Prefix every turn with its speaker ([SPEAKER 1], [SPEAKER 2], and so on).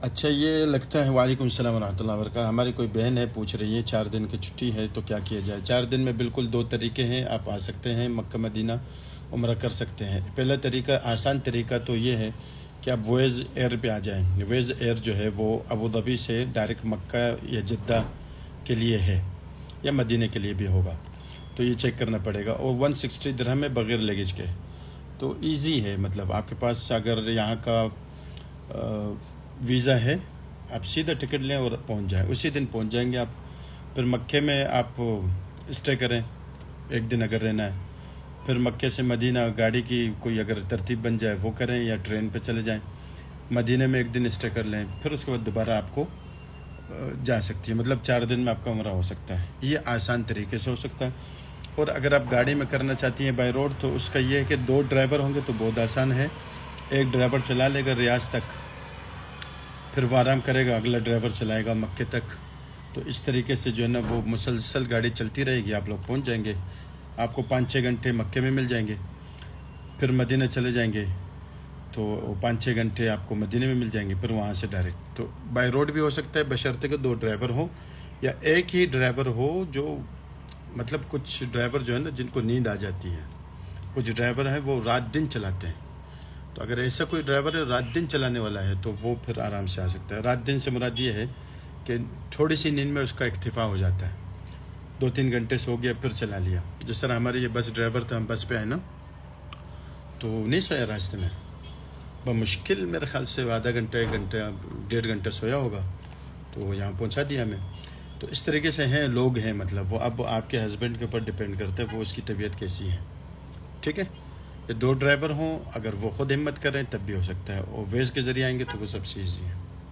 [SPEAKER 1] اچھا، یہ لگتا ہے وعلیکم السلام ورحمۃ اللہ وبرکاتہ، ہماری کوئی بہن ہے پوچھ رہی ہے 4 دن کی چھٹی ہے تو کیا کیا جائے؟ 4 دن میں بالکل 2 طریقے ہیں، آپ آ سکتے ہیں مکہ مدینہ عمرہ کر سکتے ہیں۔ پہلا طریقہ، آسان طریقہ تو یہ ہے کہ آپ ویز ایئر پہ آ جائیں۔ ویز ایئر جو ہے وہ ابوظہبی سے ڈائریکٹ مکہ یا جدہ کے لیے ہے، یا مدینہ کے لیے بھی ہوگا، تو یہ چیک کرنا پڑے گا، اور 160 درہم ہے بغیر لگیج کے، تو ایزی ہے۔ مطلب آپ کے پاس اگر یہاں کا ویزا ہے، آپ سیدھا ٹکٹ لیں اور پہنچ جائیں، اسی دن پہنچ جائیں گے آپ۔ پھر مکے میں آپ اسٹے کریں 1 دن اگر رہنا ہے، پھر مکے سے مدینہ گاڑی کی کوئی اگر ترتیب بن جائے وہ کریں، یا ٹرین پہ چلے جائیں، مدینہ میں 1 دن اسٹے کر لیں، پھر اس کے بعد دوبارہ آپ کو جا سکتی ہے۔ مطلب 4 دن میں آپ کا عمرہ ہو سکتا ہے، یہ آسان طریقے سے ہو سکتا ہے۔ اور اگر آپ گاڑی میں کرنا چاہتی ہیں بائی روڈ، تو اس کا یہ ہے کہ 2 ڈرائیور ہوں گے تو بہت آسان ہے، ایک ڈرائیور چلا لے گا ریاض تک، پھر وہ آرام کرے گا، اگلا ڈرائیور چلائے گا مکے تک، تو اس طریقے سے جو ہے نا وہ مسلسل گاڑی چلتی رہے گی، آپ لوگ پہنچ جائیں گے۔ آپ کو 5-6 گھنٹے مکے میں مل جائیں گے، پھر مدینہ چلے جائیں گے تو 5-6 گھنٹے آپ کو مدینہ میں مل جائیں گے، پھر وہاں سے ڈائریکٹ تو بائی روڈ بھی ہو سکتا ہے، بشرطے کہ 2 ڈرائیور ہوں، یا ایک ہی ڈرائیور ہو۔ جو مطلب کچھ ڈرائیور جو ہے نا جن کو نیند آ جاتی ہے، کچھ ڈرائیور ہیں وہ رات دن چلاتے ہیں، تو اگر ایسا کوئی ڈرائیور ہے رات دن چلانے والا ہے تو وہ پھر آرام سے آ سکتا ہے۔ رات دن سے مراد یہ ہے کہ تھوڑی سی نیند میں اس کا اکتفا ہو جاتا ہے، 2-3 گھنٹے سو گیا پھر چلا لیا۔ جس طرح ہمارے یہ بس ڈرائیور تھا، ہم بس پہ آئے نا تو نہیں سویا راستے میں، بمشکل میرے خیال سے آدھا گھنٹہ 1 گھنٹہ 1.5 گھنٹہ سویا ہوگا، تو وہ یہاں پہنچا دیا ہمیں۔ تو اس طریقے سے ہیں لوگ ہیں، مطلب وہ اب آپ کے ہسبینڈ کے اوپر ڈیپینڈ کرتا ہے وہ اس کی طبیعت کیسی ہے، ٹھیک ہے۔ یہ 2 ڈرائیور ہوں، اگر وہ خود ہمت کریں تب بھی ہو سکتا ہے، اور ویز کے ذریعے آئیں گے تو وہ سب سے ایزی ہے۔